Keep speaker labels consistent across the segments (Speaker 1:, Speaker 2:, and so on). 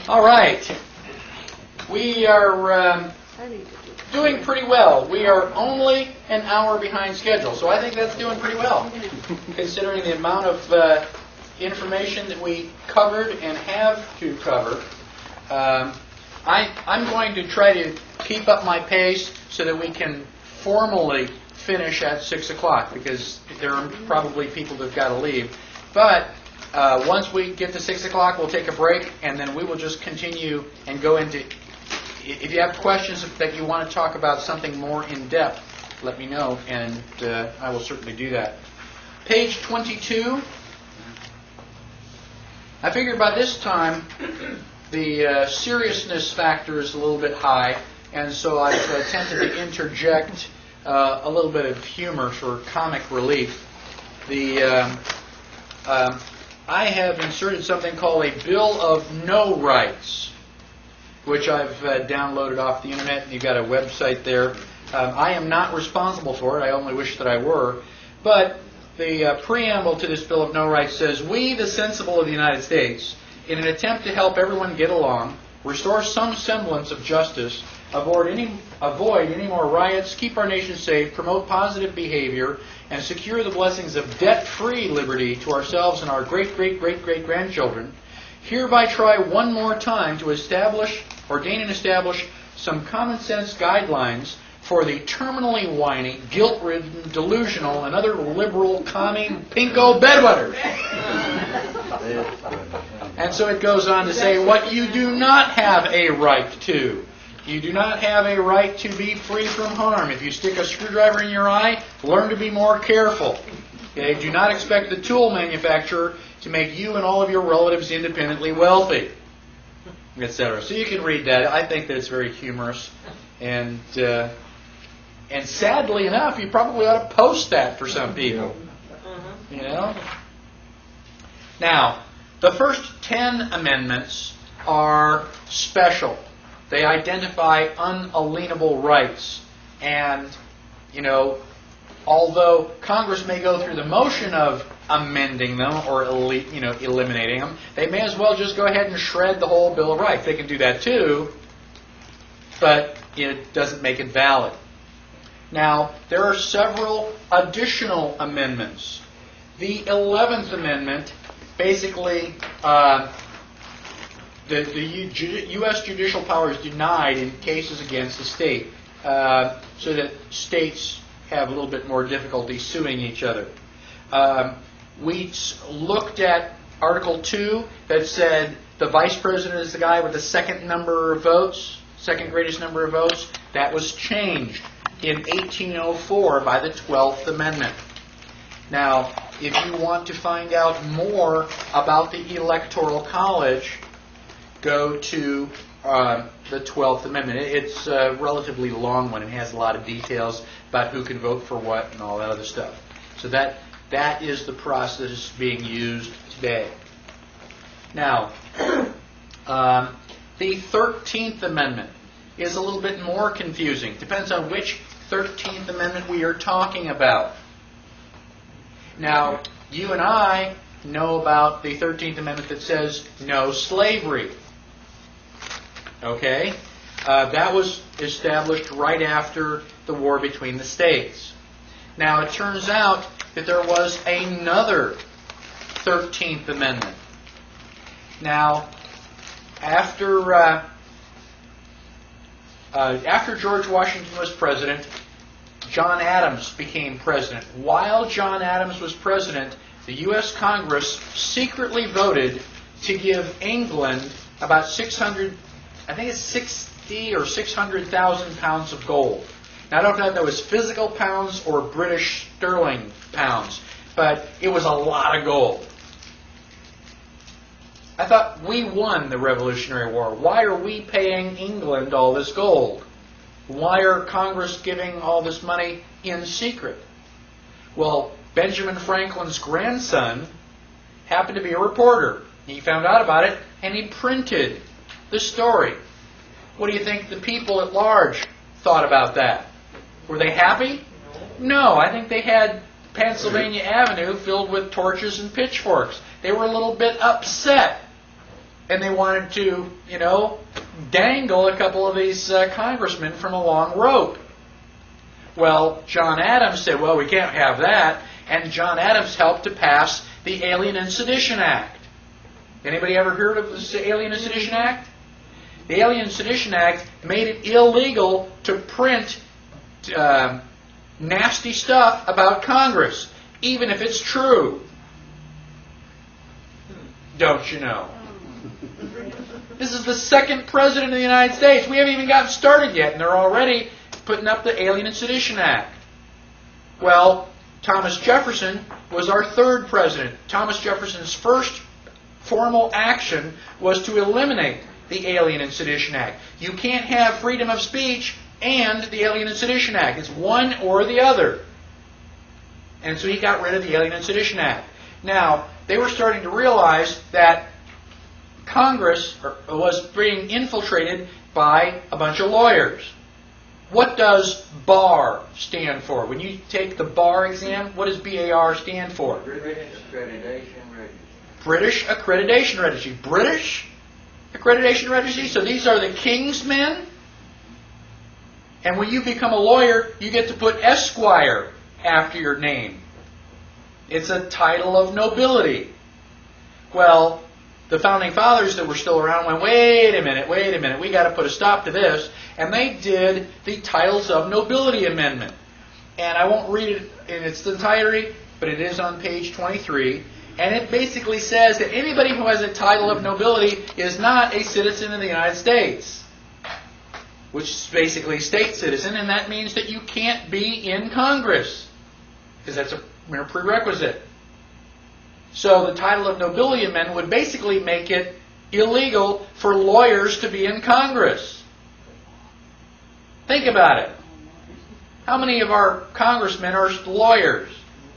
Speaker 1: All right. We are doing pretty well. We are only an hour behind schedule, so I think that's doing pretty well, considering the amount of information that we covered and have to cover. I'm going to try to keep up my pace so that we can formally finish at 6 o'clock, because there are probably people that have got to leave. But once we get to 6 o'clock, we'll take a break, and then we will just continue and go into... If you have questions that you want to talk about something more in-depth, let me know, and I will certainly do that. Page 22. I figured by this time the seriousness factor is a little bit high, and so I've attempted to interject a little bit of humor for comic relief. I have inserted something called a Bill of No Rights, which I've downloaded off the internet, and you've got a website there. I am not responsible for it. I only wish that I were. But the preamble to this Bill of No Rights says, "We, the sensible of the United States, in an attempt to help everyone get along, restore some semblance of justice, avoid any more riots, keep our nation safe, promote positive behavior, and secure the blessings of debt-free liberty to ourselves and our great-great-great-great-grandchildren, hereby try one more time to ordain and establish some common-sense guidelines for the terminally whiny, guilt-ridden, delusional, and other liberal, commie, pinko bedwetters." And so it goes on to say what you do not have a right to. You do not have a right to be free from harm. If you stick a screwdriver in your eye, learn to be more careful. Okay? Do not expect the tool manufacturer to make you and all of your relatives independently wealthy, etc. So you can read that. I think that it's very humorous. And sadly enough, you probably ought to post that for some people. You know? Now, the first 10 amendments are special. They identify unalienable rights. And, although Congress may go through the motion of amending them or eliminating them, they may as well just go ahead and shred the whole Bill of Rights. They can do that too, but it doesn't make it valid. Now, there are several additional amendments. The 11th Amendment basically... The U.S. judicial power is denied in cases against the state, so that states have a little bit more difficulty suing each other. We looked at Article 2 that said the vice president is the guy with the second greatest number of votes. That was changed in 1804 by the 12th Amendment. Now, if you want to find out more about the Electoral College, go to the 12th Amendment. It's a relatively long one. It has a lot of details about who can vote for what and all that other stuff. So that is the process being used today. Now, the 13th Amendment is a little bit more confusing. Depends on which 13th Amendment we are talking about. Now, you and I know about the 13th Amendment that says no slavery. Okay? That was established right after the war between the states. Now, it turns out that there was another 13th Amendment. Now, after George Washington was president, John Adams became president. While John Adams was president, the U.S. Congress secretly voted to give England about 60 or 600,000 pounds of gold. Now, I don't know if that was physical pounds or British sterling pounds, but it was a lot of gold. I thought, we won the Revolutionary War. Why are we paying England all this gold? Why are Congress giving all this money in secret? Well, Benjamin Franklin's grandson happened to be a reporter. He found out about it, and he printed the story. What do you think the people at large thought about that? Were they happy? No, I think they had Pennsylvania Avenue filled with torches and pitchforks. They were a little bit upset. And they wanted to, dangle a couple of these congressmen from a long rope. Well, John Adams said, well, we can't have that. And John Adams helped to pass the Alien and Sedition Act. Anybody ever heard of the Alien and Sedition Act? The Alien and Sedition Act made it illegal to print nasty stuff about Congress, even if it's true. Don't you know? This is the second president of the United States. We haven't even gotten started yet, and they're already putting up the Alien and Sedition Act. Well, Thomas Jefferson was our third president. Thomas Jefferson's first formal action was to eliminate the Alien and Sedition Act. You can't have freedom of speech and the Alien and Sedition Act. It's one or the other. And so he got rid of the Alien and Sedition Act. Now, they were starting to realize that Congress was being infiltrated by a bunch of lawyers. What does BAR stand for? When you take the BAR exam, what does BAR stand for?
Speaker 2: British Accreditation Registry.
Speaker 1: British Accreditation Registry. British Accreditation Registry? So these are the king's men? And when you become a lawyer, you get to put Esquire after your name. It's a title of nobility. Well, the Founding Fathers that were still around went, wait a minute, we got to put a stop to this. And they did the Titles of Nobility Amendment. And I won't read it in its entirety, but it is on page 23. And it basically says that anybody who has a title of nobility is not a citizen of the United States, which is basically a state citizen, and that means that you can't be in Congress, because that's a prerequisite. So the title of nobility amendment would basically make it illegal for lawyers to be in Congress. Think about it. How many of our congressmen are lawyers?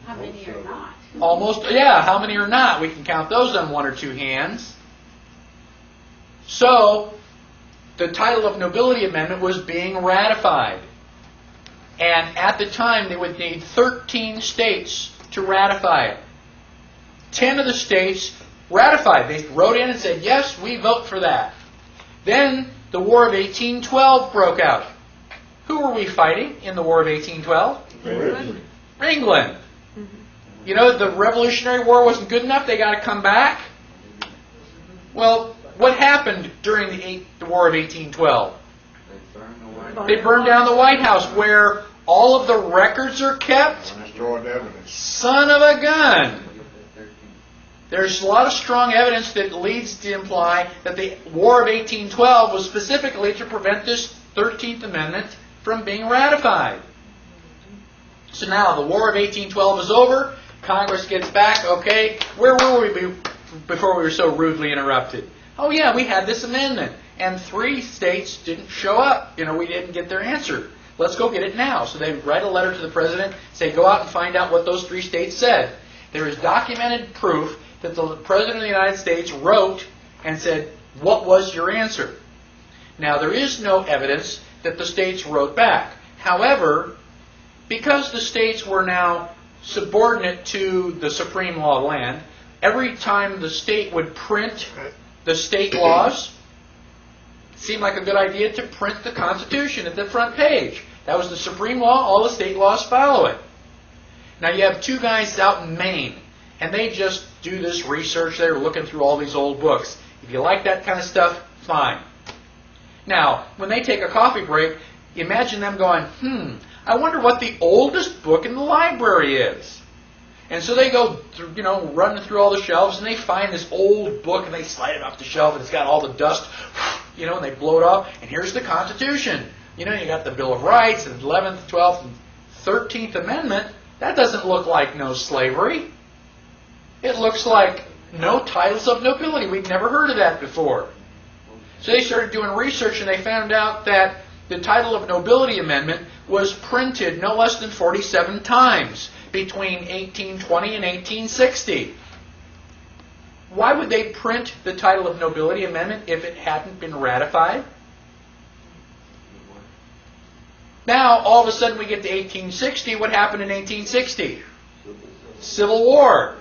Speaker 3: How many are not?
Speaker 1: Almost, yeah, how many are not? We can count those on one or two hands. So, the title of nobility amendment was being ratified. And at the time, they would need 13 states to ratify it. 10 of the states ratified. They wrote in and said, yes, we vote for that. Then, the War of 1812 broke out. Who were we fighting in the War of 1812? England. You know, the Revolutionary War wasn't good enough. They got to come back. Well, what happened during the War of 1812? They burned down the White House, where all of the records are kept. Son of a gun. There's a lot of strong evidence that leads to imply that the War of 1812 was specifically to prevent this 13th Amendment from being ratified. So now the War of 1812 is over. Congress gets back. Okay, where were we before we were so rudely interrupted? Oh yeah, we had this amendment. And 3 states didn't show up. We didn't get their answer. Let's go get it now. So they write a letter to the president, say, go out and find out what those 3 states said. There is documented proof that the president of the United States wrote and said, what was your answer? Now, there is no evidence that the states wrote back. However, because the states were now subordinate to the supreme law of the land, every time the state would print the state laws, it seemed like a good idea to print the Constitution at the front page. That was the supreme law. All the state laws follow it. Now you have 2 guys out in Maine, and they just do this research. They're looking through all these old books. If you like that kind of stuff, fine. Now, when they take a coffee break, imagine them going, I wonder what the oldest book in the library is. And so they go through, running through all the shelves, and they find this old book, and they slide it off the shelf, and it's got all the dust, and they blow it off, and here's the Constitution. You got the Bill of Rights, and the 11th, 12th, and 13th Amendment. That doesn't look like no slavery. It looks like no titles of nobility. We've never heard of that before. So they started doing research, and they found out that the title of nobility amendment was printed no less than 47 times between 1820 and 1860. Why would they print the title of nobility amendment if it hadn't been ratified? Now, all of a sudden we get to 1860. What happened in 1860? Civil War.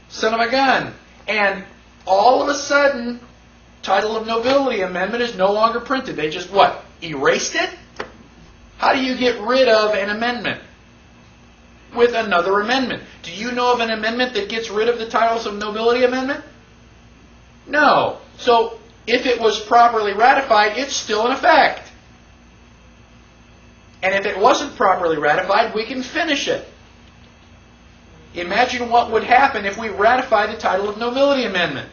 Speaker 1: Son of a gun. And all of a sudden, title of nobility amendment is no longer printed. They just, what, erased it? How do you get rid of an amendment? With another amendment. Do you know of an amendment that gets rid of the titles of nobility amendment? No. So, if it was properly ratified, it's still in effect. And if it wasn't properly ratified, we can finish it. Imagine what would happen if we ratify the title of nobility amendment.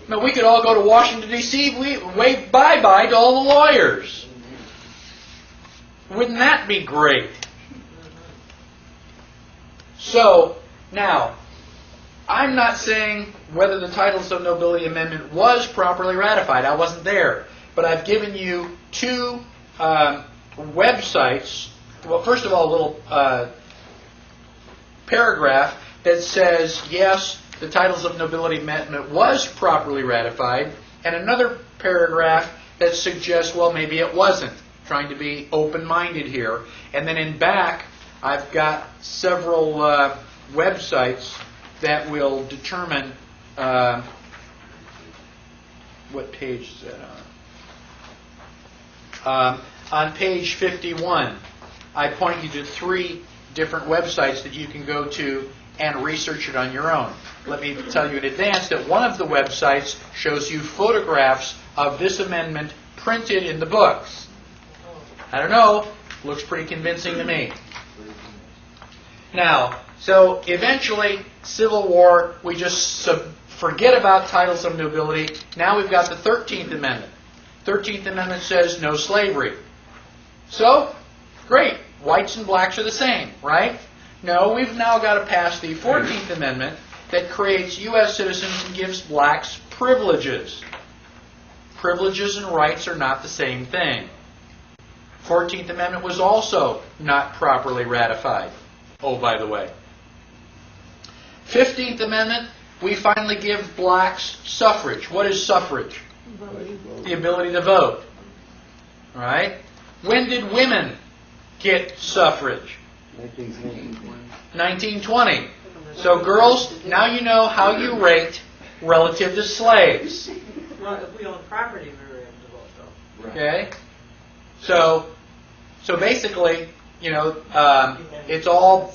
Speaker 1: Now, we could all go to Washington, D.C., wave bye-bye to all the lawyers. Wouldn't that be great? So, now, I'm not saying whether the titles of nobility amendment was properly ratified. I wasn't there. But I've given you two websites. Well, first of all, a little paragraph that says, yes, the titles of nobility amendment was properly ratified, and another paragraph that suggests, well, maybe it wasn't, trying to be open-minded here. And then in back, I've got several websites that will determine what page is that on? On page 51, I point you to 3 different websites that you can go to and research it on your own. Let me tell you in advance that one of the websites shows you photographs of this amendment printed in the books. I don't know, looks pretty convincing to me. Now, so eventually, Civil War, we just forget about titles of nobility. Now we've got the 13th Amendment. 13th Amendment says no slavery. So, great, whites and blacks are the same, right? No, we've now got to pass the 14th Amendment that creates U.S. citizens and gives blacks privileges. Privileges and rights are not the same thing. 14th Amendment was also not properly ratified. Oh, by the way. 15th Amendment, we finally give blacks suffrage. What is suffrage? The ability to vote. All right? When did women get suffrage? 1920. So girls, now you know how you rate relative to slaves.
Speaker 3: Well, if we own property, we were able to vote, though.
Speaker 1: Okay? So basically, you know, it's all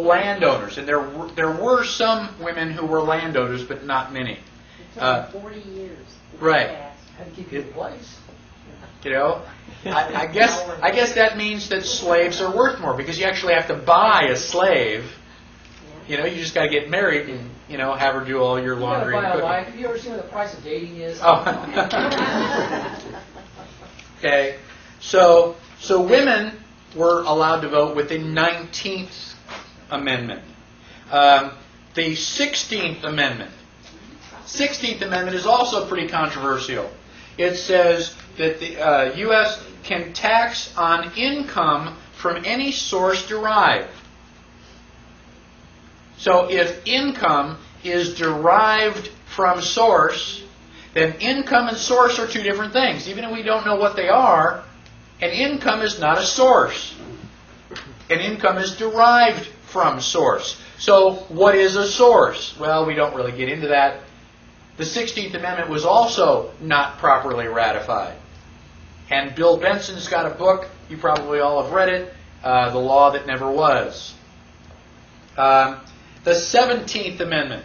Speaker 1: landowners, and there were some women who were landowners, but not many.
Speaker 4: It took 40 years.
Speaker 1: Right.
Speaker 4: Had to keep you in place.
Speaker 1: You know, I guess that means that slaves are worth more because you actually have to buy a slave. You know, you just got to get married and have her do all your laundry and cooking.
Speaker 4: Have you ever seen what the price of dating is?
Speaker 1: Oh. Okay, so women were allowed to vote with the 19th Amendment. The 16th Amendment. 16th Amendment is also pretty controversial. It says that the U.S. can tax on income from any source derived. So if income is derived from source, then income and source are 2 different things. Even if we don't know what they are, an income is not a source. An income is derived from source. So what is a source? Well, we don't really get into that. The 16th Amendment was also not properly ratified. And Bill Benson's got a book, you probably all have read it, The Law That Never Was. The 17th Amendment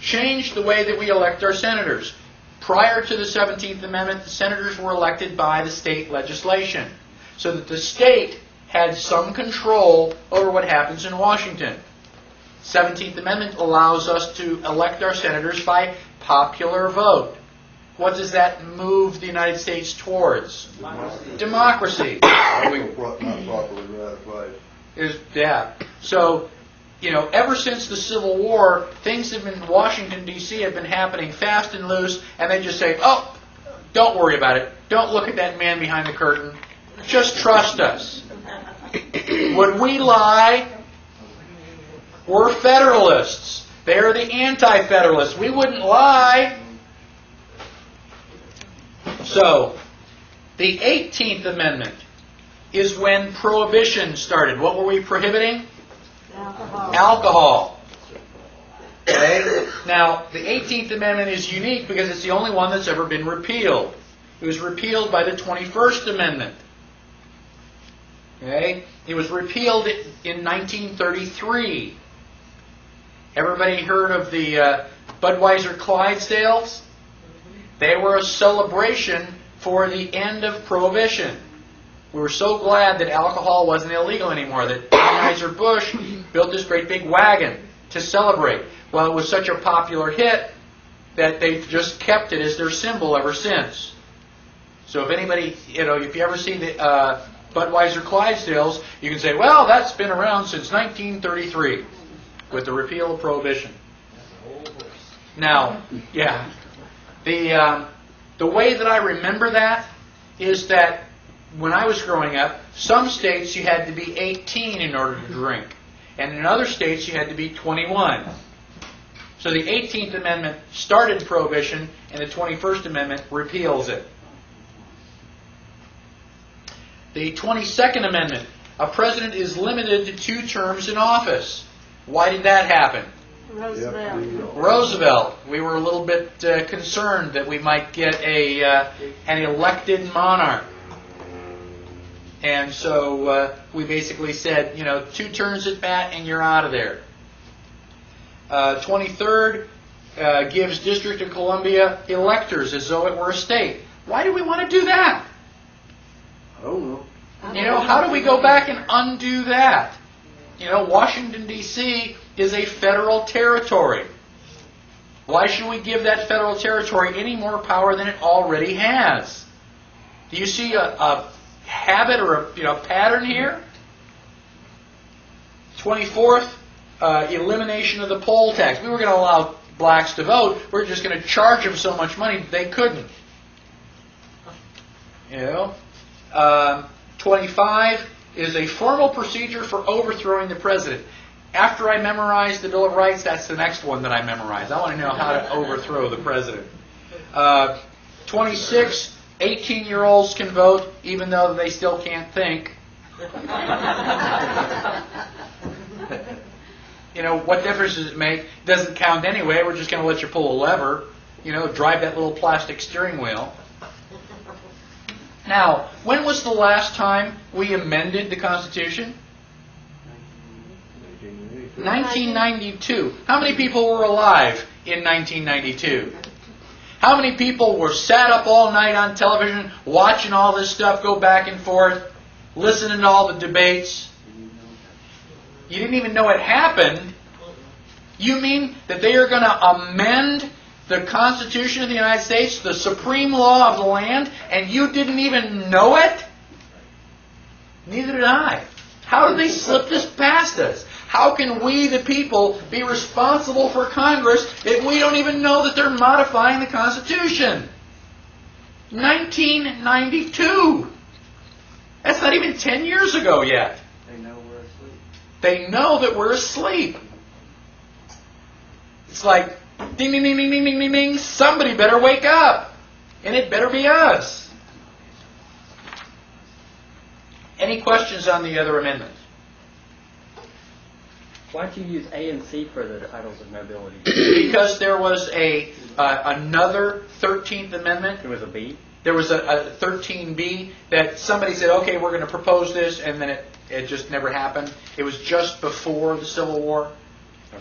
Speaker 1: changed the way that we elect our senators. Prior to the 17th Amendment, the senators were elected by the state legislation, so that the state had some control over what happens in Washington. 17th Amendment allows us to elect our senators by popular vote. What does that move the United States towards? Democracy.
Speaker 5: Not properly ratified.
Speaker 1: Yeah. So, ever since the Civil War, things in Washington, D.C. have been happening fast and loose, and they just say, oh, don't worry about it. Don't look at that man behind the curtain. Just trust us. Would we lie? We're Federalists. They're the anti-Federalists. We wouldn't lie. So, the 18th Amendment is when Prohibition started. What were we prohibiting?
Speaker 4: Alcohol.
Speaker 1: Alcohol. Okay? Now, the 18th Amendment is unique because it's the only one that's ever been repealed. It was repealed by the 21st Amendment. Okay? It was repealed in 1933. Everybody heard of the Budweiser Clydesdales? They were a celebration for the end of Prohibition. We were so glad that alcohol wasn't illegal anymore that Anheuser-Busch built this great big wagon to celebrate. Well, it was such a popular hit that they've just kept it as their symbol ever since. So if anybody, if you ever see the Budweiser Clydesdales, you can say, well, that's been around since 1933 with the repeal of Prohibition. Now, yeah, the way that I remember that is that when I was growing up, some states you had to be 18 in order to drink, and in other states you had to be 21. So the 18th Amendment started Prohibition, and the 21st Amendment repeals it. The 22nd Amendment, a president is limited to 2 terms in office. Why did that happen? Roosevelt. We were a little bit concerned that we might get an elected monarch. And so we basically said, 2 turns at bat and you're out of there. 23rd gives District of Columbia electors as though it were a state. Why do we want to do that?
Speaker 5: I don't know.
Speaker 1: How do we go back and undo that? Washington, D.C. is a federal territory. Why should we give that federal territory any more power than it already has? Do you see a habit or a pattern here? 24th, elimination of the poll tax. We were going to allow blacks to vote. We're just going to charge them so much money that they couldn't. 25 is a formal procedure for overthrowing the president. After I memorize the Bill of Rights, that's the next one that I memorize. I want to know how to overthrow the president. 26, 18-year-olds can vote even though they still can't think. What difference does it make? It doesn't count anyway. We're just going to let you pull a lever. Drive that little plastic steering wheel. Now, when was the last time we amended the Constitution? 1992. How many people were alive in 1992? How many people were sat up all night on television watching all this stuff go back and forth, listening to all the debates? You didn't even know it happened. You mean that they are going to amend the Constitution of the United States, the supreme law of the land, and you didn't even know it? Neither did I. How did they slip this past us? How can we, the people, be responsible for Congress if we don't even know that they're modifying the Constitution? 1992. That's not even 10 years ago yet.
Speaker 2: They know we're asleep.
Speaker 1: They know that we're asleep. It's like, ding, ding, ding, ding, ding, ding, ding, ding. Somebody better wake up. And it better be us. Any questions on the other amendments?
Speaker 6: Why don't you use A and C for the titles of nobility?
Speaker 1: Because there was another 13th Amendment.
Speaker 6: There was a B?
Speaker 1: There was a 13B that somebody said, okay, we're going to propose this, and then it just never happened. It was just before the Civil War,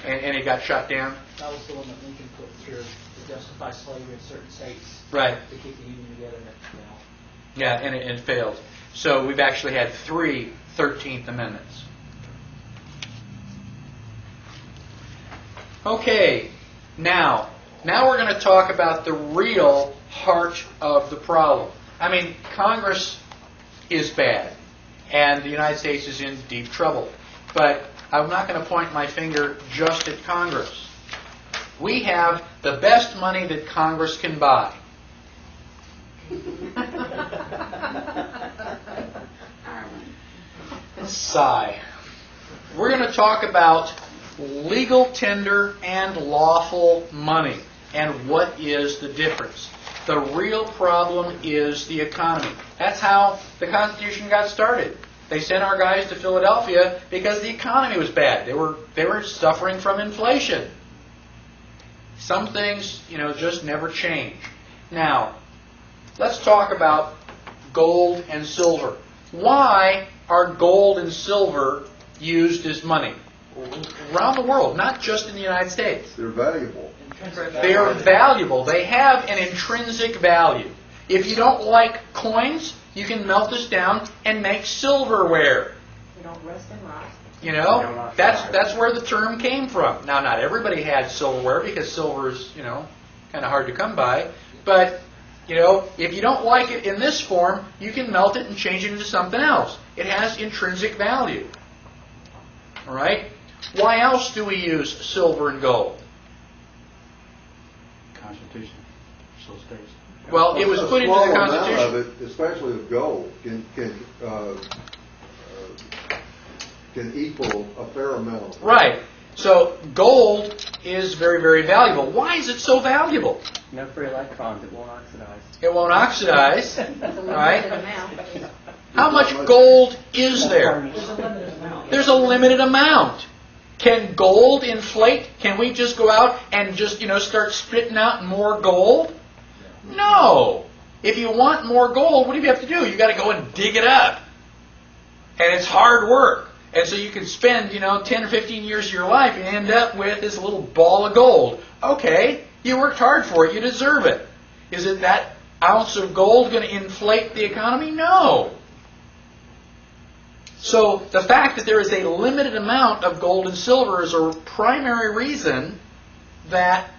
Speaker 1: and it got shut down.
Speaker 4: That was the one that Lincoln put through to justify slavery in certain states.
Speaker 1: Right.
Speaker 4: To keep the Union together. And it failed.
Speaker 1: Yeah, and it failed. So we've actually had 3 13th Amendments. Okay, now we're going to talk about the real heart of the problem. I mean, Congress is bad, and the United States is in deep trouble. But I'm not going to point my finger just at Congress. We have the best money that Congress can buy. Sigh. We're going to talk about legal tender and lawful money, and what is the difference. The real problem is the economy. That's how the Constitution got started. They sent our guys to Philadelphia because the economy was bad. They were suffering from inflation. Some things, just never change. Now, let's talk about gold and silver. Why are gold and silver used as money around the world, not just in the United States?
Speaker 5: They're valuable.
Speaker 1: They are valuable. They have an intrinsic value. If you don't like coins, you can melt this down and make silverware.
Speaker 3: We don't rust and rot.
Speaker 1: That's where the term came from. Now, not everybody had silverware because silver is, kind of hard to come by. But, if you don't like it in this form, you can melt it and change it into something else. It has intrinsic value. All right? Why else do we use silver and gold?
Speaker 7: Constitution so states.
Speaker 1: Well, it was put into the Constitution.
Speaker 5: A small amount of it, especially with gold, can equal a fair amount.
Speaker 1: Right. So gold is very, very valuable. Why is it so valuable?
Speaker 6: No free electrons, it won't oxidize.
Speaker 1: It won't oxidize.
Speaker 3: It's a limited
Speaker 1: Right?
Speaker 3: amount.
Speaker 1: How much gold is there?
Speaker 4: There's a limited amount.
Speaker 1: There's a limited amount. Can gold inflate? Can we just go out and just, start spitting out more gold? No. If you want more gold, what do you have to do? You got to go and dig it up. And it's hard work. And so you can spend, 10 or 15 years of your life and end up with this little ball of gold. Okay, you worked hard for it. You deserve it. Is it that ounce of gold going to inflate the economy? No. So the fact that there is a limited amount of gold and silver is a primary reason that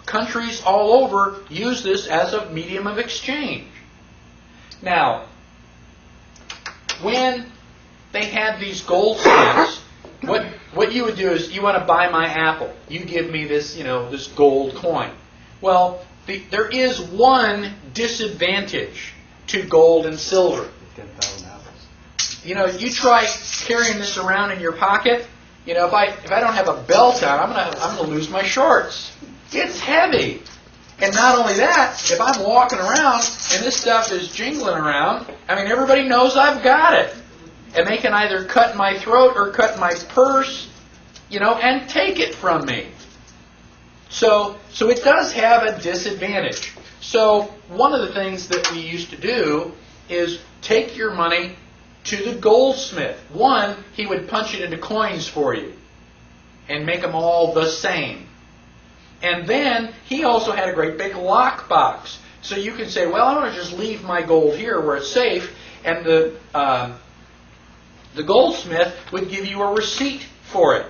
Speaker 1: countries all over use this as a medium of exchange. Now, when they had these goldsmiths, what you would do is, you want to buy my apple. You give me this, this gold coin. Well, there is one disadvantage to gold and silver.
Speaker 7: 10,000 apples.
Speaker 1: You try carrying this around in your pocket. If I don't have a belt on, I'm gonna lose my shorts. It's heavy. And not only that, if I'm walking around and this stuff is jingling around, everybody knows I've got it. And they can either cut my throat or cut my purse, and take it from me. So it does have a disadvantage. So one of the things that we used to do is take your money to the goldsmith. One, he would punch it into coins for you and make them all the same. And then he also had a great big lockbox. So you can say, well, I want to just leave my gold here where it's safe, and the goldsmith would give you a receipt for it.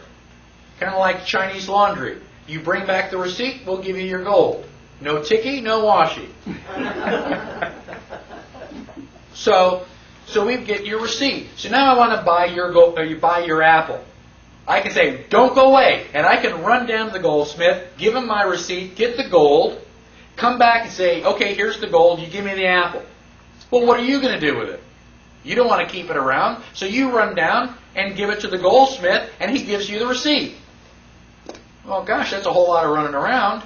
Speaker 1: Kind of like Chinese laundry. You bring back the receipt, we'll give you your gold. No ticky, no washi. So we get your receipt. So now I want to buy your gold, or you buy your apple. I can say, don't go away. And I can run down to the goldsmith, give him my receipt, get the gold, come back and say, okay, here's the gold, you give me the apple. Well, what are you going to do with it? You don't want to keep it around, so you run down and give it to the goldsmith, and he gives you the receipt. Well, gosh, that's a whole lot of running around.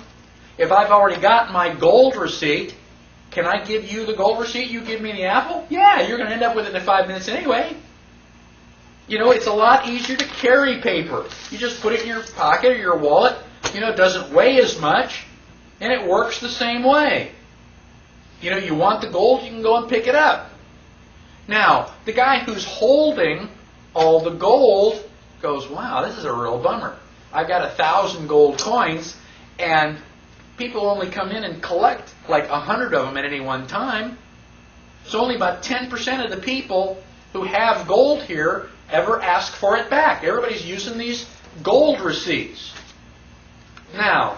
Speaker 1: If I've already got my gold receipt, can I give you the gold receipt? You give me the apple? Yeah, you're going to end up with it in 5 minutes anyway. It's a lot easier to carry paper. You just put it in your pocket or your wallet. It doesn't weigh as much, and it works the same way. You want the gold, you can go and pick it up. Now, the guy who's holding all the gold goes, wow, this is a real bummer. I've got 1,000 gold coins, and people only come in and collect like 100 of them at any one time. So only about 10% of the people who have gold here ever ask for it back. Everybody's using these gold receipts. Now,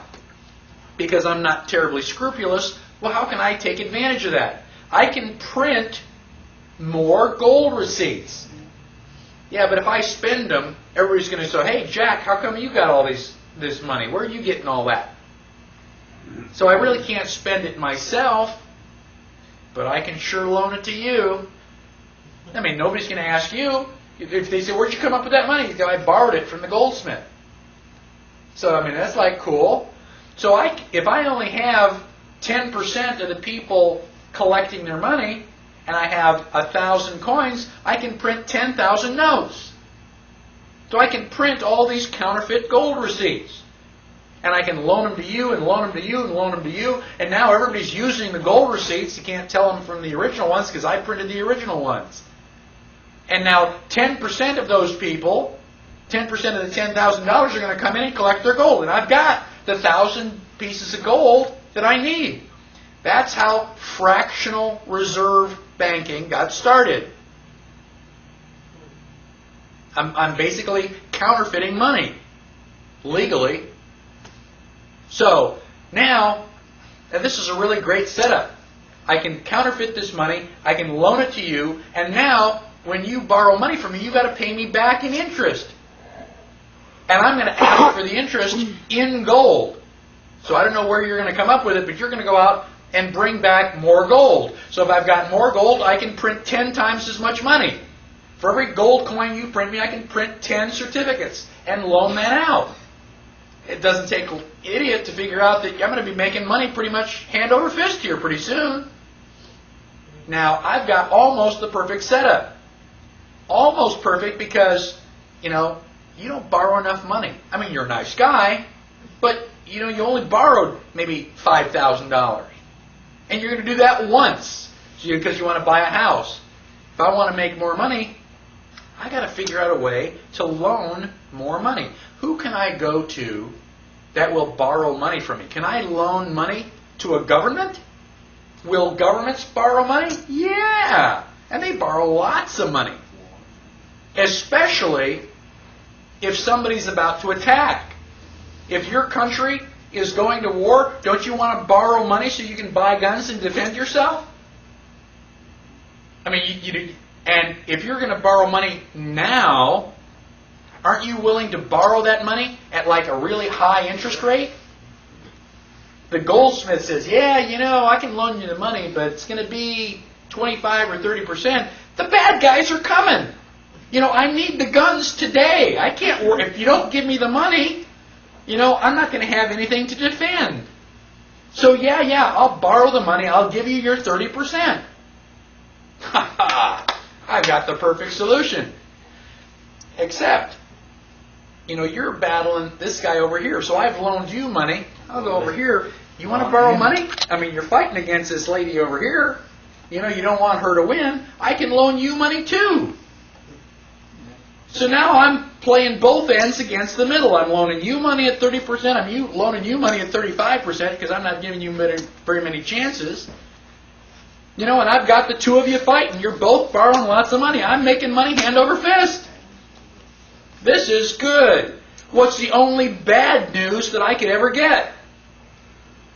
Speaker 1: because I'm not terribly scrupulous, well, how can I take advantage of that? I can print more gold receipts. Yeah, but if I spend them, everybody's going to say, hey, Jack, how come you got all this money? Where are you getting all that? So I really can't spend it myself, but I can sure loan it to you. Nobody's going to ask you. If they say, where'd you come up with that money? You go, I borrowed it from the goldsmith. So, that's like cool. So if I only have 10% of the people collecting their money, and I have 1,000 coins, I can print 10,000 notes. So I can print all these counterfeit gold receipts. and I can loan them to you and loan them to you and loan them to you, and now everybody's using the gold receipts. You can't tell them from the original ones because I printed the original ones. And now 10% of those people, 10% of the $10,000 are going to come in and collect their gold, and I've got the 1,000 pieces of gold that I need. That's how fractional reserve banking got started. I'm basically counterfeiting money legally. So now, and this is a really great setup. I can counterfeit this money, I can loan it to you, and now when you borrow money from me, you've got to pay me back in interest. And I'm going to ask for the interest in gold. So I don't know where you're going to come up with it, but you're going to go out and bring back more gold. So if I've got more gold, I can print 10 times as much money. For every gold coin you print me, I can print 10 certificates and loan that out. It doesn't take an idiot to figure out that I'm going to be making money pretty much hand over fist here pretty soon. Now, I've got almost the perfect setup. Almost perfect because, you don't borrow enough money. I mean, you're a nice guy, but, you only borrowed maybe $5,000. And you're going to do that once because you want to buy a house. If I want to make more money, I got to figure out a way to loan more money. Who can I go to that will borrow money from me? Can I loan money to a government? Will governments borrow money? Yeah. And they borrow lots of money. Especially if somebody's about to attack. If your country is going to war, don't you want to borrow money so you can buy guns and defend yourself? I mean, and if you're going to borrow money now, aren't you willing to borrow that money at like a really high interest rate? The goldsmith says, yeah, I can loan you the money, but it's going to be 25 or 30%. The bad guys are coming. I need the guns today. I can't work. If you don't give me the money, I'm not going to have anything to defend. So yeah, I'll borrow the money. I'll give you your 30%. Ha ha! I've got the perfect solution. Except, you're battling this guy over here. So I've loaned you money. I'll go over here. You want to borrow money? I mean, you're fighting against this lady over here. You don't want her to win. I can loan you money too. So now I'm playing both ends against the middle. I'm loaning you money at 30%. I'm loaning you money at 35% because I'm not giving you very many chances. And I've got the two of you fighting. You're both borrowing lots of money. I'm making money hand over fist. This is good. What's the only bad news that I could ever get?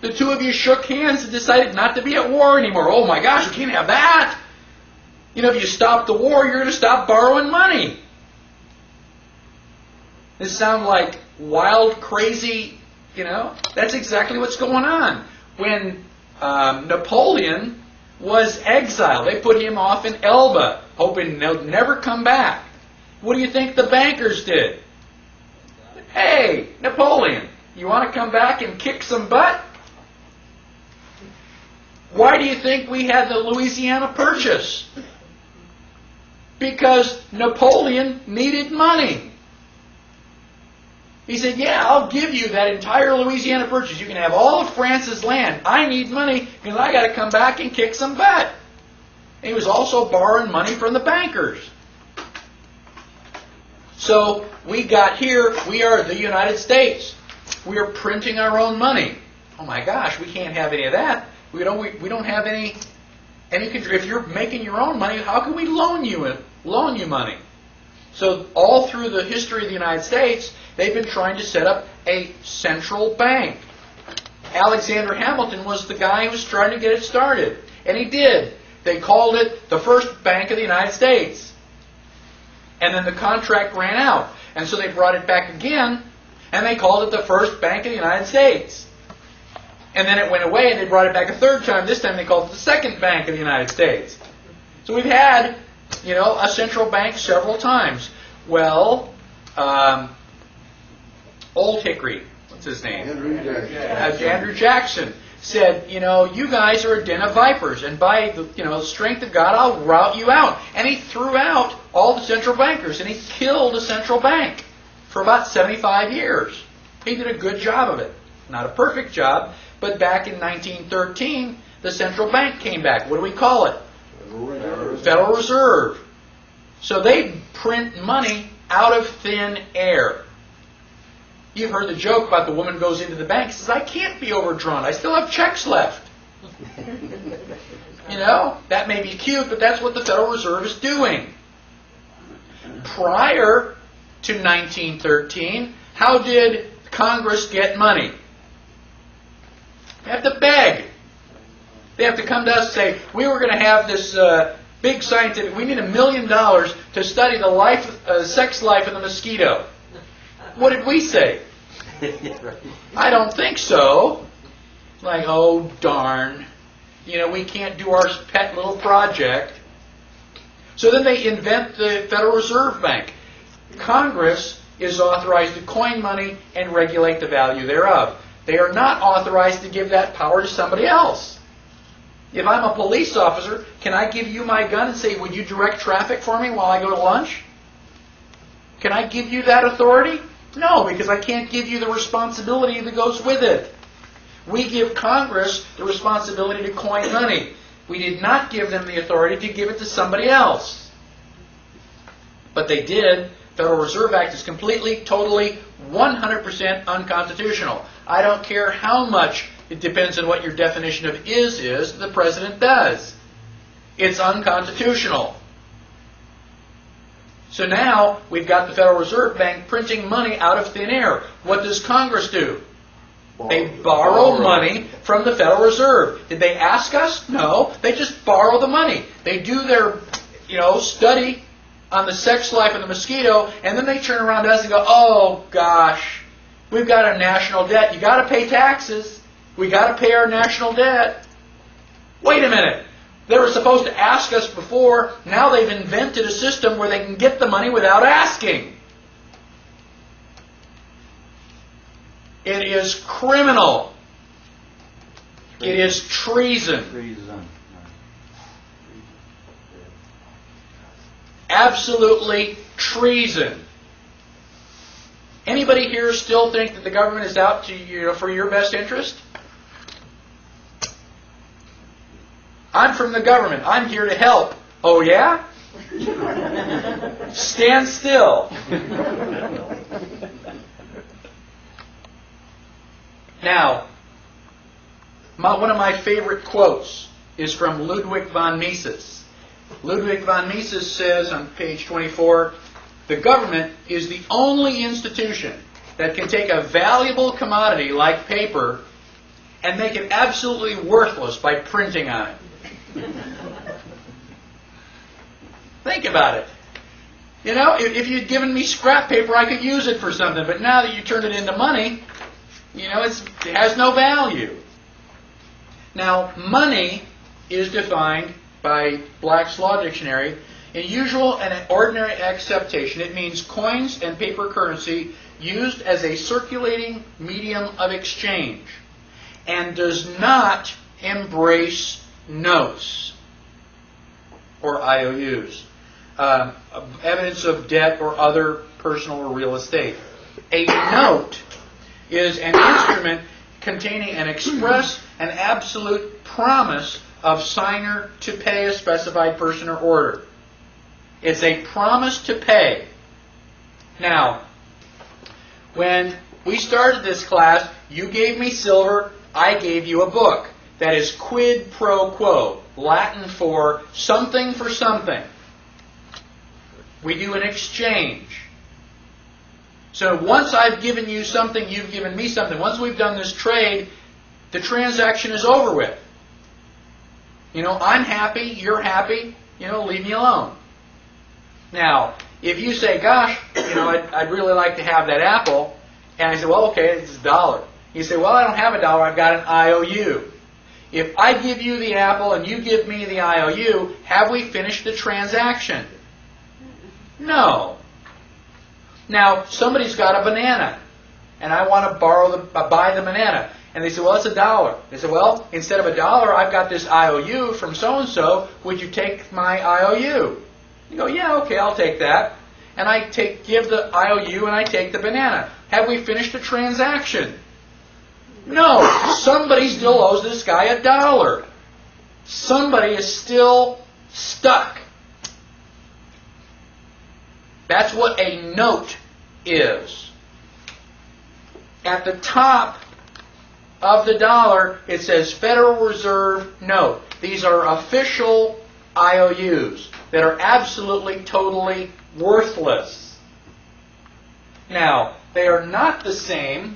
Speaker 1: The two of you shook hands and decided not to be at war anymore. Oh my gosh, we can't have that. If you stop the war, you're going to stop borrowing money. This sounds like wild, crazy, That's exactly what's going on. When Napoleon was exiled, they put him off in Elba, hoping they'll never come back. What do you think the bankers did? Hey, Napoleon, you want to come back and kick some butt? Why do you think we had the Louisiana Purchase? Because Napoleon needed money. He said, yeah, I'll give you that entire Louisiana Purchase. You can have all of France's land. I need money because I got to come back and kick some butt. And he was also borrowing money from the bankers. So we got here, we are the United States. We are printing our own money. Oh my gosh, we can't have any of that. We don't have any control. If you're making your own money, how can we loan you money? So all through the history of the United States, they've been trying to set up a central bank. Alexander Hamilton was the guy who was trying to get it started. And he did. They called it the First Bank of the United States. And then the contract ran out. And so they brought it back again, and they called it the First Bank of the United States. And then it went away, and they brought it back a third time. This time they called it the Second Bank of the United States. So we've had, a central bank several times. Well, Old Hickory, what's his name? Andrew Jackson said, you guys are a den of vipers, and by the strength of God, I'll rout you out. And he threw out all the central bankers, and he killed a central bank for about 75 years. He did a good job of it. not a perfect job, but back in 1913, the central bank came back. What do we call it? Federal Reserve. So they print money out of thin air. You've heard the joke about the woman goes into the bank and says, I can't be overdrawn. I still have checks left. You know, that may be cute, but that's what the Federal Reserve is doing. Prior to 1913, how did Congress get money? They have to beg. They have to come to us and say, we were going to have this big scientific, we need $1 million to study the sex life of the mosquito. What did we say? I don't think so. Like, oh, darn. You know, we can't do our pet little project. So then they invent the Federal Reserve Bank. Congress is authorized to coin money and regulate the value thereof. They are not authorized to give that power to somebody else. If I'm a police officer, can I give you my gun and say, would you direct traffic for me while I go to lunch? Can I give you that authority? No, because I can't give you the responsibility that goes with it. We give Congress the responsibility to coin money. We did not give them the authority to give it to somebody else. But they did. Federal Reserve Act is completely, totally, 100% unconstitutional. I don't care how much, it depends on what your definition of is, the president does. It's unconstitutional. So now we've got the Federal Reserve Bank printing money out of thin air. What does Congress do? They borrow money from the Federal Reserve. Did they ask us? No. They just borrow the money. They do their, study on the sex life of the mosquito, and then they turn around to us and go, oh, gosh, we've got a national debt. You got to pay taxes. We got to pay our national debt. Wait a minute. They were supposed to ask us before. Now they've invented a system where they can get the money without asking. It is criminal. It is treason. Absolutely treason. Anybody here still think that the government is out to for your best interest? I'm from the government. I'm here to help. Oh yeah? Stand still. Now, one of my favorite quotes is from Ludwig von Mises. Ludwig von Mises says on page 24, the government is the only institution that can take a valuable commodity like paper and make it absolutely worthless by printing on it. Think about it. If you'd given me scrap paper, I could use it for something, but now that you turn it into money, it has no value. Now, money is defined by Black's Law Dictionary. In usual and ordinary acceptation, it means coins and paper currency used as a circulating medium of exchange and does not embrace notes or IOUs, evidence of debt or other personal or real estate. A note is an instrument containing an express and absolute promise of signer to pay a specified person or order. It's a promise to pay. Now, when we started this class, you gave me silver, I gave you a book. That is quid pro quo, Latin for something for something. We do an exchange. So once I've given you something, you've given me something. Once we've done this trade, the transaction is over with. I'm happy, you're happy, leave me alone. Now, if you say, gosh, I'd really like to have that apple, and I say, well, okay, it's $1. You say, well, I don't have $1, I've got an IOU. If I give you the apple and you give me the IOU, have we finished the transaction? No. Now, somebody's got a banana, and I want to buy the banana. And they say, well, it's $1. They say, well, instead of $1, I've got this IOU from so-and-so. Would you take my IOU? You go, yeah, okay, I'll take that. And I give the IOU and I take the banana. Have we finished the transaction? No, somebody still owes this guy $1. Somebody is still stuck. That's what a note is. At the top of the dollar, it says Federal Reserve Note. These are official IOUs that are absolutely, totally worthless. Now, they are not the same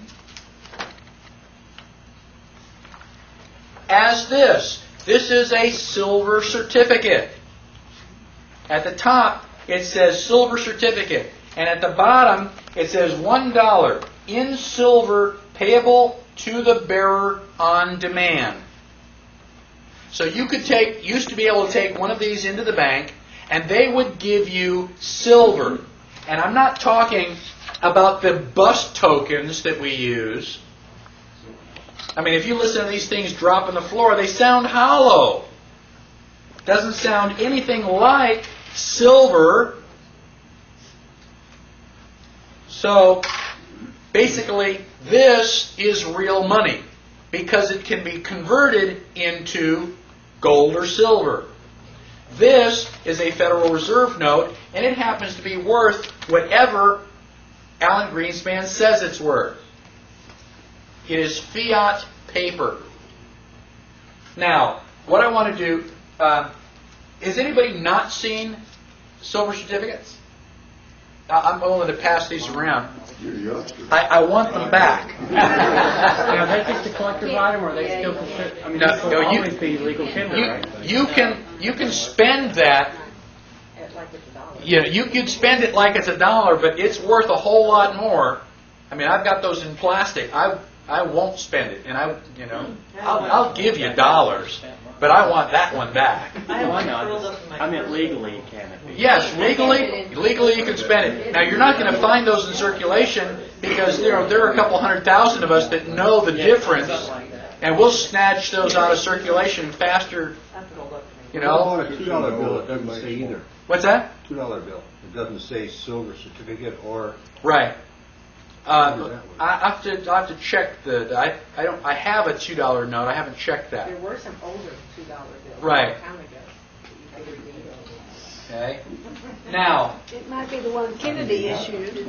Speaker 1: as this. This is a silver certificate. At the top, it says silver certificate. And at the bottom, it says $1 in silver payable to the bearer on demand. So you could used to be able to take one of these into the bank, and they would give you silver. And I'm not talking about the bus tokens that we use. I mean, if you listen to these things drop on the floor, they sound hollow. Doesn't sound anything like silver. So, basically, this is real money because it can be converted into gold or silver. This is a Federal Reserve note, and it happens to be worth whatever Alan Greenspan says it's worth. It is fiat paper. Now, what I want to do, has anybody not seen silver certificates? I'm willing to pass these around.
Speaker 5: You're a youngster.
Speaker 1: I want them back.
Speaker 6: Are they just a collector's item, or are they still considered? I mean,
Speaker 1: No,
Speaker 6: this will
Speaker 1: no, you-
Speaker 6: always be legal tender, right?
Speaker 1: You can spend that.
Speaker 3: Like it's $1.
Speaker 1: You know, you could spend it like it's $1, but it's worth a whole lot more. I mean, I've got those in plastic. I won't spend it, and I'll give you dollars, but I want that one back.
Speaker 3: I have
Speaker 6: No, I
Speaker 3: one
Speaker 6: know.
Speaker 3: curled up in my.
Speaker 6: I meant legally, can it be?
Speaker 1: Yes, legally you can spend it. Now you're not going to find those in circulation because there are a couple 100,000 of us that know the difference, and we'll snatch those out of circulation faster.
Speaker 3: That's rolled up to me.
Speaker 1: You
Speaker 7: What
Speaker 1: know,
Speaker 7: about a $2 bill? It doesn't say either.
Speaker 1: what's that?
Speaker 7: $2 bill. It doesn't say silver certificate or.
Speaker 1: Right. I have to check the. I have a $2 note. I haven't checked that.
Speaker 3: There were some older $2 bills.
Speaker 1: Right.
Speaker 3: A long time ago. You could read.
Speaker 1: Okay. Now,
Speaker 8: It might be the one Kennedy issued.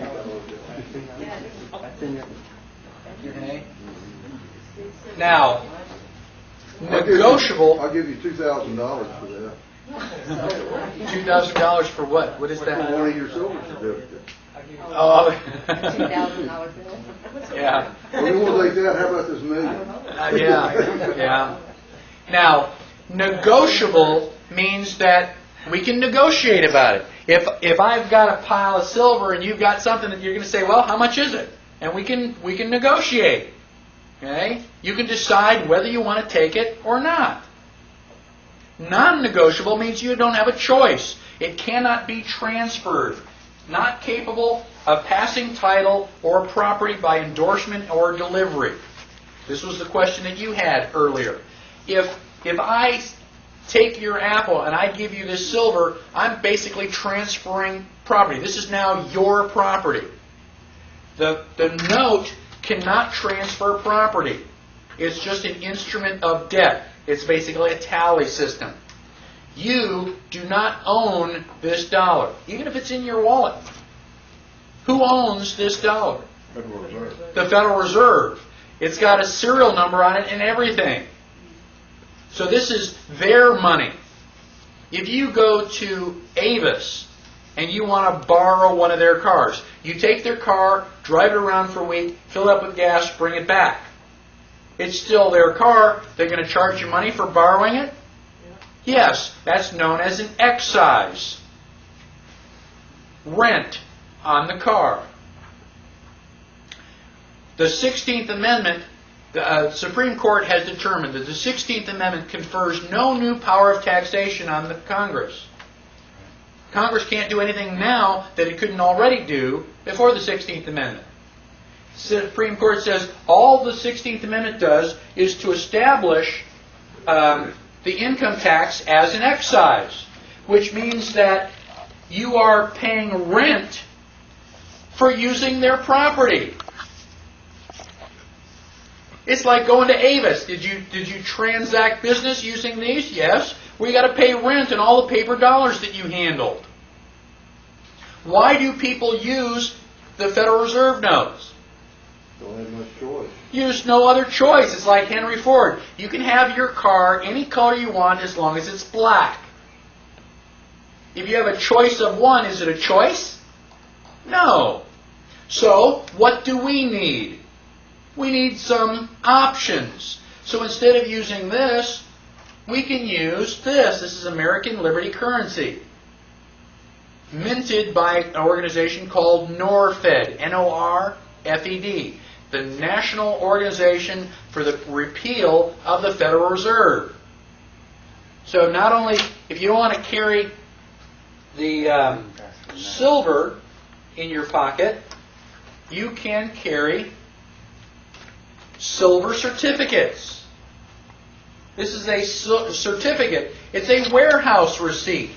Speaker 6: That's in there.
Speaker 1: okay. Now, negotiable.
Speaker 5: I'll give you $2,000 for that.
Speaker 1: $2,000 for what? What is that?
Speaker 5: One of your silver certificates.
Speaker 1: Oh.
Speaker 8: $2,000 bill.
Speaker 1: Yeah.
Speaker 5: Well, we won't take that. How about this million?
Speaker 1: Yeah. Now, negotiable means that we can negotiate about it. If I've got a pile of silver and you've got something that you're going to say, well, how much is it? And we can negotiate. Okay? You can decide whether you want to take it or not. Non-negotiable means you don't have a choice. It cannot be transferred. Not capable of passing title or property by endorsement or delivery. This was the question that you had earlier. If I take your apple and I give you this silver, I'm basically transferring property. This is now your property. The note cannot transfer property. It's just an instrument of debt. It's basically a tally system. You do not own this dollar, even if it's in your wallet. Who owns this dollar?
Speaker 5: Federal Reserve.
Speaker 1: The Federal Reserve. It's got a serial number on it and everything. So this is their money. If you go to Avis and you want to borrow one of their cars, you take their car, drive it around for a week, fill it up with gas, bring it back. It's still their car. They're going to charge you money for borrowing it? Yes, that's known as an excise. Rent on the car. The 16th Amendment, the Supreme Court has determined that the 16th Amendment confers no new power of taxation on the Congress. Congress can't do anything now that it couldn't already do before the 16th Amendment. The Supreme Court says all the 16th Amendment does is to establish the income tax as an excise, which means that you are paying rent for using their property. It's like going to Avis. Did you transact business using these? Yes. We got to pay rent and all the paper dollars that you handled. Why do people use the Federal Reserve notes?
Speaker 5: Don't have much choice.
Speaker 1: Use no other choice. It's like Henry Ford. You can have your car any color you want as long as it's black. If you have a choice of one, is it a choice? No. So, what do we need? We need some options. So instead of using this, we can use this. This is American Liberty currency, minted by an organization called NORFED, N-O-R-F-E-D, the National Organization for the Repeal of the Federal Reserve. So not only, if you don't want to carry the silver in your pocket, you can carry silver certificates. This is a certificate. It's a warehouse receipt.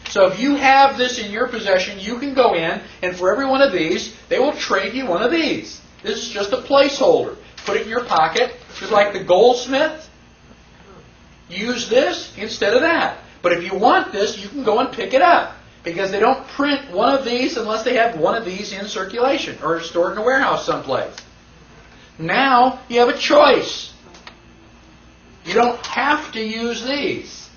Speaker 1: So if you have this in your possession, you can go in, and for every one of these, they will trade you one of these. This is just a placeholder. Put it in your pocket, just like the goldsmith. Use this instead of that. But if you want this, you can go and pick it up, because they don't print one of these unless they have one of these in circulation or stored in a warehouse someplace. Now you have a choice. You don't have to use these.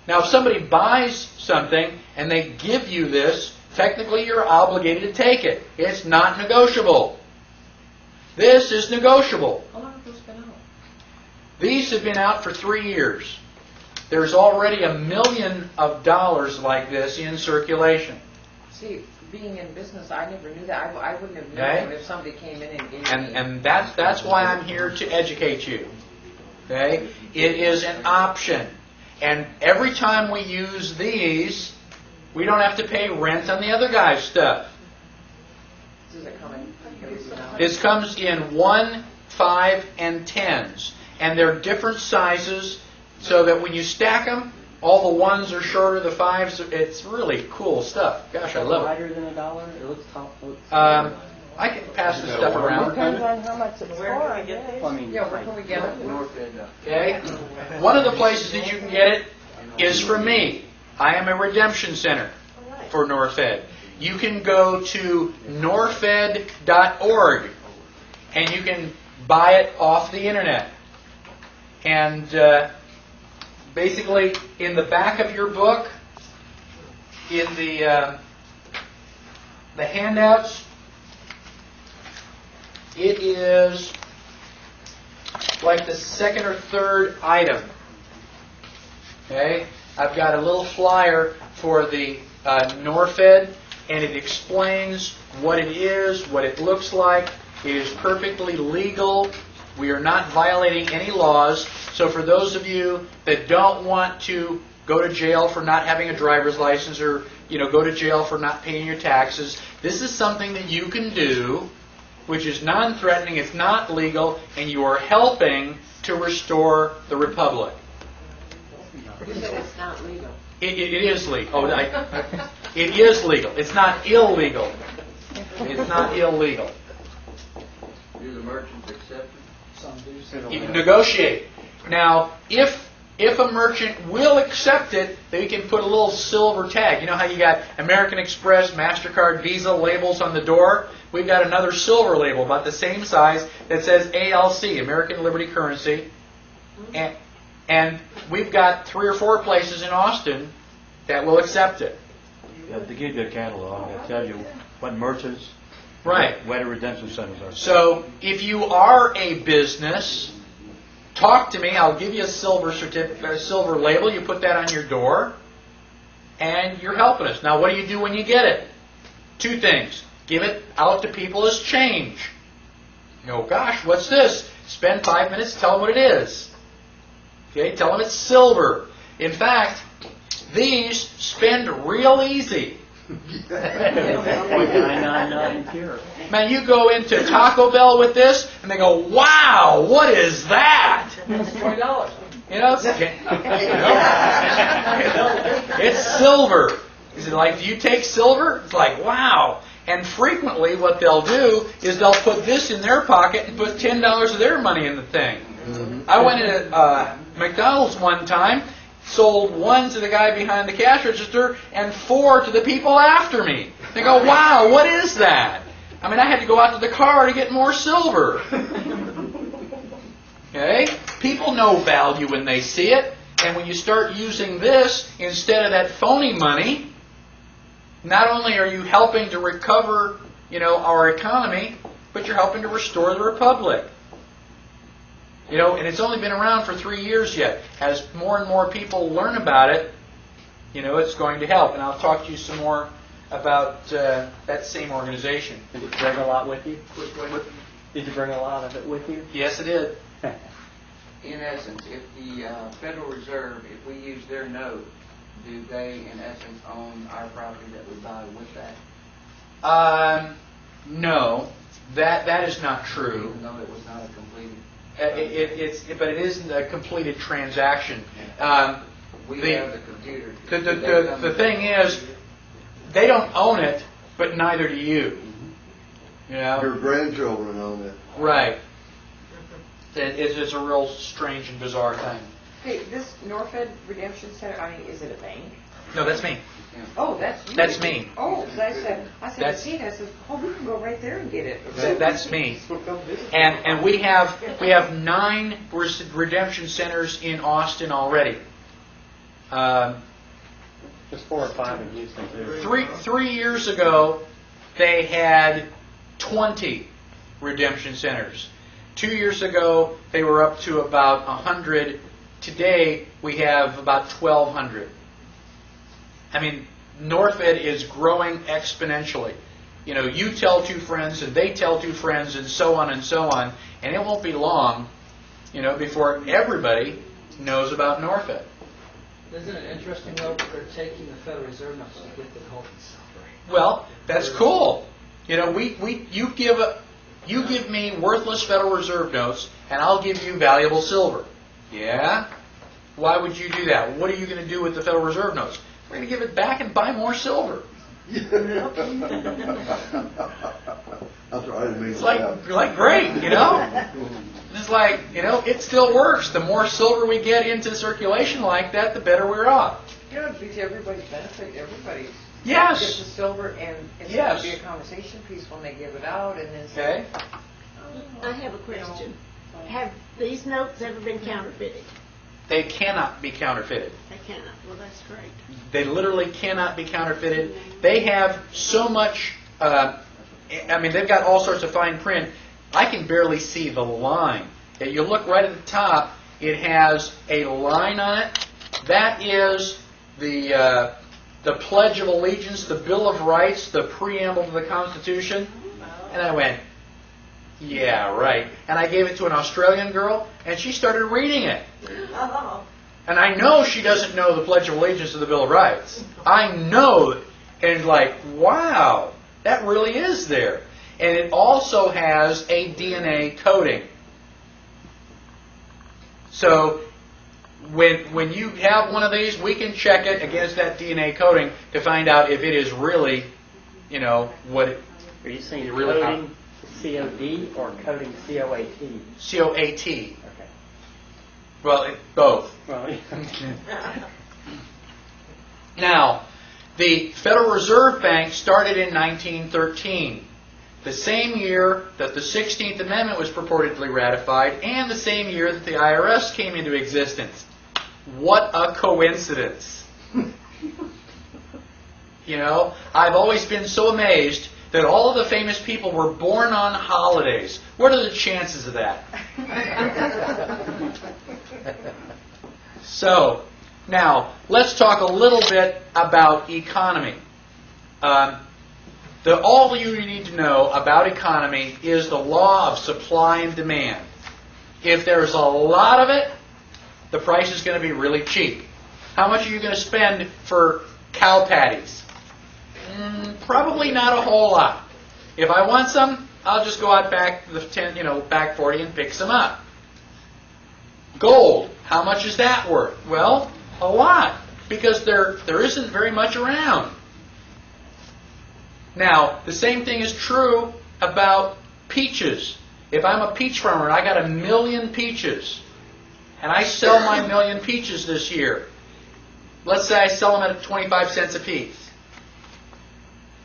Speaker 1: Now if somebody buys something and they give you this, technically you're obligated to take it. It's not negotiable. This is negotiable.
Speaker 3: How long have those been out?
Speaker 1: These have been out for 3 years. There's already $1 million like this in circulation.
Speaker 3: See, being in business, I never knew that. I wouldn't have known
Speaker 1: Okay.
Speaker 3: if somebody came in and gave me.
Speaker 1: And that's why I'm here to educate you. Okay? It is an option. And every time we use these, we don't have to pay rent on the other guy's stuff.
Speaker 3: Does it come in?
Speaker 1: This comes in 1, 5, and 10s. And they're different sizes, so that when you stack them, all the 1s are shorter, the 5s, it's really cool stuff. Gosh, I love it.
Speaker 6: Lighter than $1? It looks top.
Speaker 1: I can pass this stuff around.
Speaker 8: Depends on how much it's
Speaker 3: Where
Speaker 8: for,
Speaker 3: can
Speaker 8: I
Speaker 3: we get
Speaker 8: guess.
Speaker 6: I mean,
Speaker 3: Yeah, where can we get it?
Speaker 2: North End.
Speaker 1: Okay? One of the places that you can get it is from me. I am a redemption center for NorFed. You can go to norfed.org and you can buy it off the internet. And basically, in the back of your book, in the handouts, it is like the second or third item. Okay, I've got a little flyer for the NorFed, and it explains what it is, what it looks like. It is perfectly legal. We are not violating any laws. So for those of you that don't want to go to jail for not having a driver's license, or go to jail for not paying your taxes, this is something that you can do, which is non-threatening, it's not legal, and you are helping to restore the republic.
Speaker 3: You said it's not legal.
Speaker 1: It is legal. It is legal. It's not illegal. It's not illegal.
Speaker 2: Do the merchants accept it?
Speaker 4: Some do, some
Speaker 1: You
Speaker 4: don't.
Speaker 1: can negotiate. Now, if a merchant will accept it, they can put a little silver tag. You know how you got American Express, MasterCard, Visa labels on the door? We've got another silver label about the same size that says ALC, American Liberty Currency. And we've got 3 or 4 places in Austin that will accept it.
Speaker 9: Yeah, they give you a catalog. They tell you what merchants,
Speaker 1: Right.
Speaker 9: where the redemption centers are.
Speaker 1: So if you are a business, talk to me. I'll give you a silver certificate, a silver label. You put that on your door, and you're helping us. Now, what do you do when you get it? 2 things. Give it out to people as change. You go, gosh, what's this? Spend 5 minutes, tell them what it is. Okay, tell them it's silver. In fact, these spend real easy.
Speaker 6: 0.999 here.
Speaker 1: Man, you go into Taco Bell with this, and they go, wow, what is that?
Speaker 3: It's $20.
Speaker 1: It's silver. Is it like, do you take silver? It's like, wow. And frequently what they'll do is they'll put this in their pocket and put $10 of their money in the thing. I went into McDonald's one time, sold 1 to the guy behind the cash register and 4 to the people after me. They go, wow, what is that? I mean, I had to go out to the car to get more silver. Okay? People know value when they see it. And when you start using this instead of that phony money, not only are you helping to recover, our economy, but you're helping to restore the republic. And it's only been around for 3 years yet. As more and more people learn about it, it's going to help. And I'll talk to you some more about that same organization.
Speaker 6: Did you bring a lot with you?
Speaker 2: Quick question.
Speaker 6: Did you bring a lot of it with you?
Speaker 1: Yes, I did.
Speaker 2: In essence, if the Federal Reserve, if we use their note, do they, in essence, own our property that we buy with that?
Speaker 1: No, that is not true.
Speaker 2: Even though it was not a completed...
Speaker 1: But it isn't a completed transaction.
Speaker 2: We
Speaker 1: the-
Speaker 2: have the computer.
Speaker 1: The thing is, they don't own it, but neither do you.
Speaker 5: Your grandchildren own it.
Speaker 1: Right. It's a real strange and bizarre thing.
Speaker 3: Hey, this Norfed Redemption Center, is it a bank?
Speaker 1: No, that's me.
Speaker 3: Oh, that's you.
Speaker 1: That's me.
Speaker 3: Oh, 'cause I said,
Speaker 1: That's-
Speaker 3: Gene, I said, we can go right there and get it.
Speaker 1: That's me. And we have 9 redemption centers in Austin already.
Speaker 6: There's 4 or 5 in Houston, too.
Speaker 1: 3 years ago, they had 20 redemption centers. 2 years ago, they were up to about 100. Today, we have about 1,200. I mean, Norfed is growing exponentially. You tell 2 friends, and they tell 2 friends, and so on, and it won't be long, before everybody knows about Norfed.
Speaker 4: Isn't it interesting, though, that they're taking the Federal Reserve notes to get the gold and silver?
Speaker 1: Well, that's cool. You give me worthless Federal Reserve notes, and I'll give you valuable silver. Yeah? Why would you do that? What are you going to do with the Federal Reserve notes? We're going to give it back and buy more silver.
Speaker 5: That's right.
Speaker 1: It's like great, It's like, it still works. The more silver we get into circulation like that, the better we're off.
Speaker 3: It'd be to everybody's benefit, everybody
Speaker 1: Yes.
Speaker 3: gets the silver, and it's
Speaker 1: Yes.
Speaker 3: going to be a conversation piece when they give it out, and then
Speaker 1: Okay?
Speaker 8: I have a question. Have these notes ever been counterfeited?
Speaker 1: They cannot be counterfeited.
Speaker 8: They cannot. Well, that's great.
Speaker 1: They literally cannot be counterfeited. They have so much, they've got all sorts of fine print. I can barely see the line. If you look right at the top, it has a line on it. That is the Pledge of Allegiance, the Bill of Rights, the preamble to the Constitution. And I went, yeah, right. And I gave it to an Australian girl, and she started reading it.
Speaker 8: Oh.
Speaker 1: And I know she doesn't know the Pledge of Allegiance to the Bill of Rights. I know it. And like, wow, that really is there. And it also has a DNA coding. So when you have one of these, we can check it against that DNA coding to find out if it is really, what it,
Speaker 6: Are you saying
Speaker 1: really
Speaker 6: coding COD or coding COAT?
Speaker 1: COAT.
Speaker 6: Okay.
Speaker 1: Well, both.
Speaker 6: Well,
Speaker 1: Now, the Federal Reserve Bank started in 1913, the same year that the 16th Amendment was purportedly ratified, and the same year that the IRS came into existence. What a coincidence. I've always been so amazed that all of the famous people were born on holidays. What are the chances of that? So, now, let's talk a little bit about economy. All you need to know about economy is the law of supply and demand. If there's a lot of it, the price is going to be really cheap. How much are you going to spend for cow patties? Probably not a whole lot. If I want some, I'll just go out back back 40 and pick some up. Gold, how much is that worth? Well, a lot, because there isn't very much around. Now, the same thing is true about peaches. If I'm a peach farmer and I got 1 million peaches, and I sell my 1 million peaches this year, let's say I sell them at 25 cents a piece.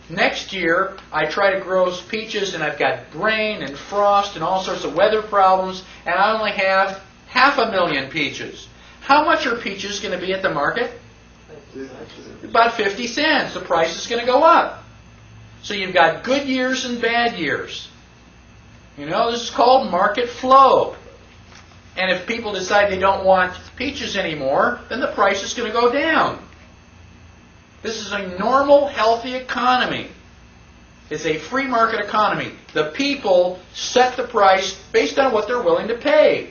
Speaker 1: Next year, I try to grow peaches, and I've got rain and frost and all sorts of weather problems, and I only have 500,000 peaches. How much are peaches going to be at the market? About 50 cents. The price is going to go up. So you've got good years and bad years. You know, this is called market flow. And if people decide they don't want peaches anymore, then the price is going to go down. This is a normal, healthy economy. It's a free market economy. The people set the price based on what they're willing to pay.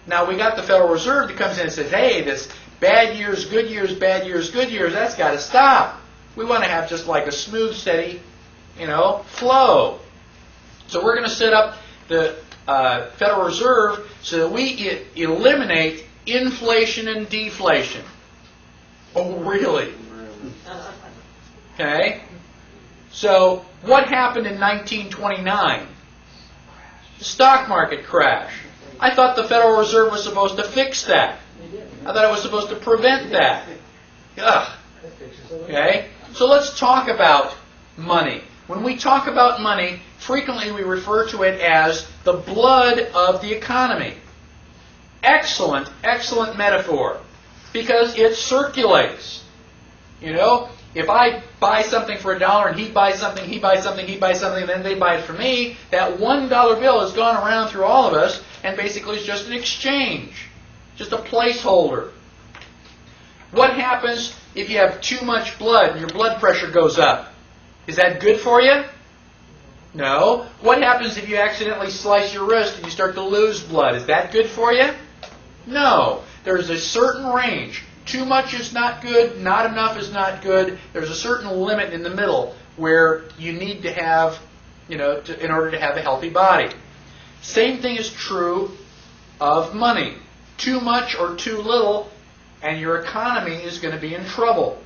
Speaker 1: Now, we got the Federal Reserve that comes in and says, hey, this bad years, good years, bad years, good years, that's got to stop. We want to have just like a smooth, steady, flow. So we're going to set up the Federal Reserve so that we eliminate inflation and deflation. Oh, really? Okay. So what happened in 1929? The stock market crash. I thought the Federal Reserve was supposed to fix that. I thought it was supposed to prevent that. Ugh. Okay? So let's talk about money. When we talk about money, frequently we refer to it as the blood of the economy. Excellent, excellent metaphor. Because it circulates. If I buy something for $1 and he buys something, he buys something, he buys something, and then they buy it for me, that $1 bill has gone around through all of us and basically is just an exchange. Just a placeholder. What happens if you have too much blood and your blood pressure goes up? Is that good for you? No. What happens if you accidentally slice your wrist and you start to lose blood? Is that good for you? No. There's a certain range. Too much is not good, not enough is not good. There's a certain limit in the middle where you need to have, in order to have a healthy body. Same thing is true of money. Too much or too little, and your economy is going to be in trouble.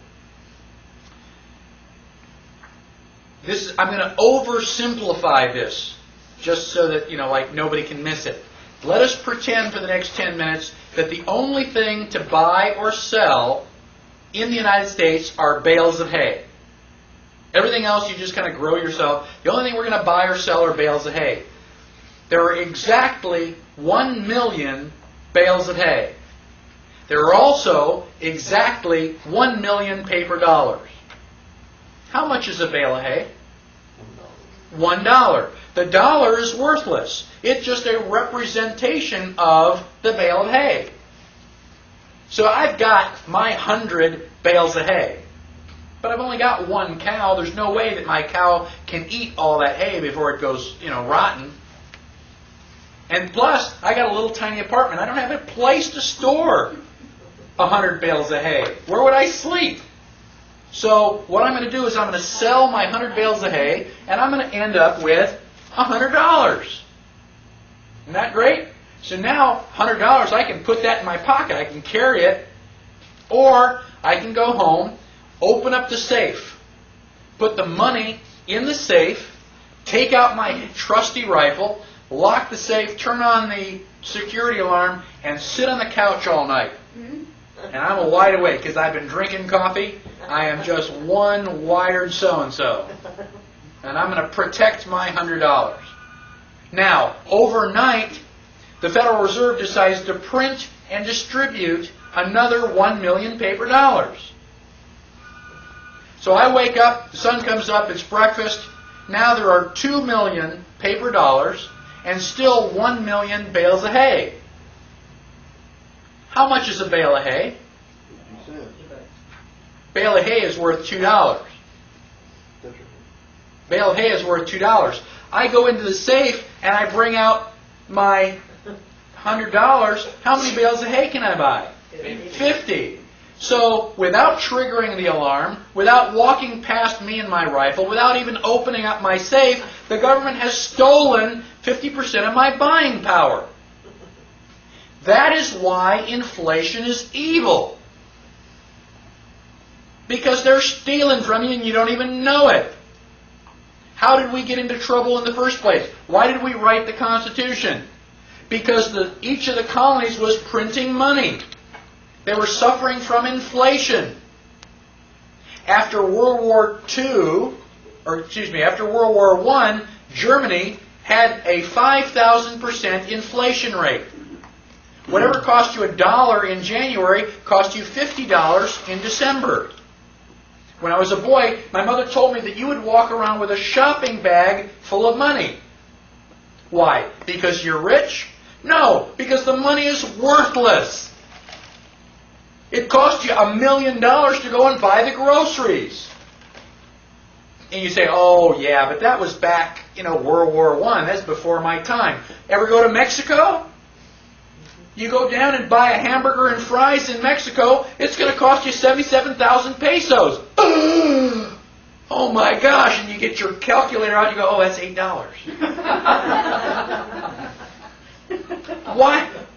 Speaker 1: I'm going to oversimplify this, just so that, nobody can miss it. Let us pretend for the next 10 minutes that the only thing to buy or sell in the United States are bales of hay. Everything else you just kind of grow yourself. The only thing we're going to buy or sell are bales of hay. There are exactly 1 million bales of hay. There are also exactly 1 million paper dollars. How much is a bale of hay? $1. The dollar is worthless. It's just a representation of the bale of hay. So I've got my 100 bales of hay. But I've only got one cow. There's no way that my cow can eat all that hay before it goes, rotten. And plus, I got a little tiny apartment. I don't have a place to store 100 bales of hay. Where would I sleep? So what I'm going to do is I'm going to sell my 100 bales of hay, and I'm going to end up with $100. Isn't that great? So now, $100, I can put that in my pocket. I can carry it. Or I can go home, open up the safe, put the money in the safe, take out my trusty rifle, lock the safe, turn on the security alarm, and sit on the couch all night. And I'm wide awake because I've been drinking coffee. I am just one wired so-and-so. And I'm going to protect my $100. Now, overnight, the Federal Reserve decides to print and distribute another 1 million paper dollars. So I wake up, the sun comes up, it's breakfast. Now there are 2 million paper dollars and still 1 million bales of hay. How much is a bale of hay? Bale of hay is worth $2. Bale of hay is worth $2. I go into the safe and I bring out my $100. How many bales of hay can I buy? 50. So without triggering the alarm, without walking past me and my rifle, without even opening up my safe, the government has stolen 50% of my buying power. That is why inflation is evil. Because they're stealing from you and you don't even know it. How did we get into trouble in the first place? Why did we write the Constitution? Because each of the colonies was printing money. They were suffering from inflation. After World War I, Germany had a 5,000% inflation rate. Whatever cost you $1 in January cost you $50 in December. When I was a boy, my mother told me that you would walk around with a shopping bag full of money. Why? Because you're rich? No, because the money is worthless. It cost you $1 million to go and buy the groceries. And you say, oh yeah, but that was back, World War I. That's before my time. Ever go to Mexico? You go down and buy a hamburger and fries in Mexico, it's going to cost you 77,000 pesos. Oh my gosh, and you get your calculator out and you go, oh, that's $8.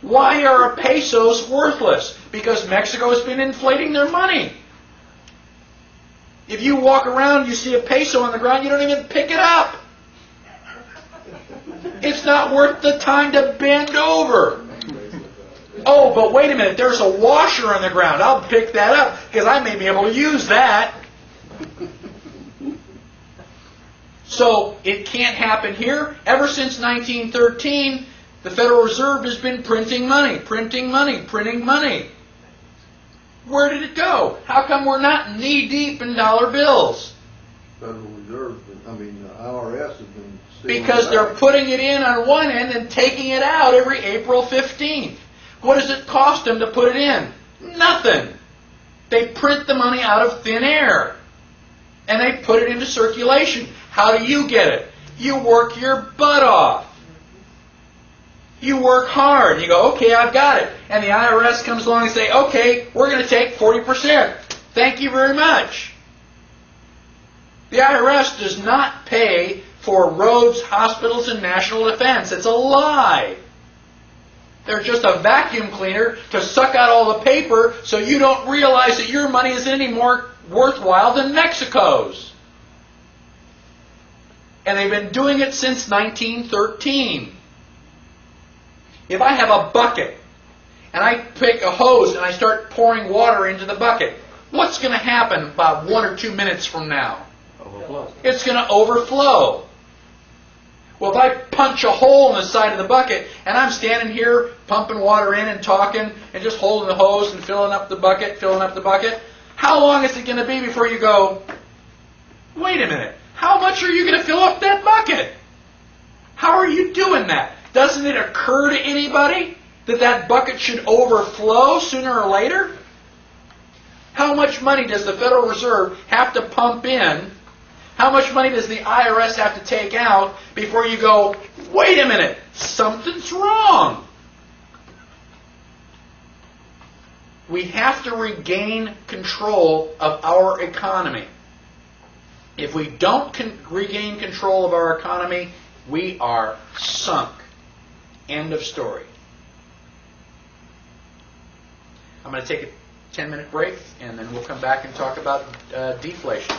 Speaker 1: Why are pesos worthless? Because Mexico has been inflating their money. If you walk around and you see a peso on the ground, you don't even pick it up. It's not worth the time to bend over. Oh, but wait a minute, there's a washer on the ground. I'll pick that up because I may be able to use that. So it can't happen here. Ever since 1913, the Federal Reserve has been printing money, printing money, printing money. Where did it go? How come we're not knee-deep in dollar bills?
Speaker 5: Federal Reserve, IRS has been stealing
Speaker 1: Because
Speaker 5: it
Speaker 1: they're
Speaker 5: back.
Speaker 1: putting it in on one end and taking it out every April 15th. What does it cost them to put it in? Nothing. They print the money out of thin air. And they put it into circulation. How do you get it? You work your butt off. You work hard. You go, okay, I've got it. And the IRS comes along and say, okay, we're going to take 40%. Thank you very much. The IRS does not pay for roads, hospitals, and national defense. It's a lie. They're just a vacuum cleaner to suck out all the paper so you don't realize that your money isn't any more worthwhile than Mexico's. And they've been doing it since 1913. If I have a bucket and I pick a hose and I start pouring water into the bucket, what's going to happen about 1 or 2 minutes from now?
Speaker 9: Overflow.
Speaker 1: It's going to overflow. Well, if I punch a hole in the side of the bucket and I'm standing here pumping water in and talking and just holding the hose and filling up the bucket, how long is it going to be before you go, wait a minute, how much are you going to fill up that bucket? How are you doing that? Doesn't it occur to anybody that that bucket should overflow sooner or later? How much money does the Federal Reserve have to pump in? How much money does the IRS have to take out before you go, wait a minute, something's wrong? We have to regain control of our economy. If we don't regain control of our economy, we are sunk. End of story. I'm going to take a 10-minute break, and then we'll come back and talk about deflation.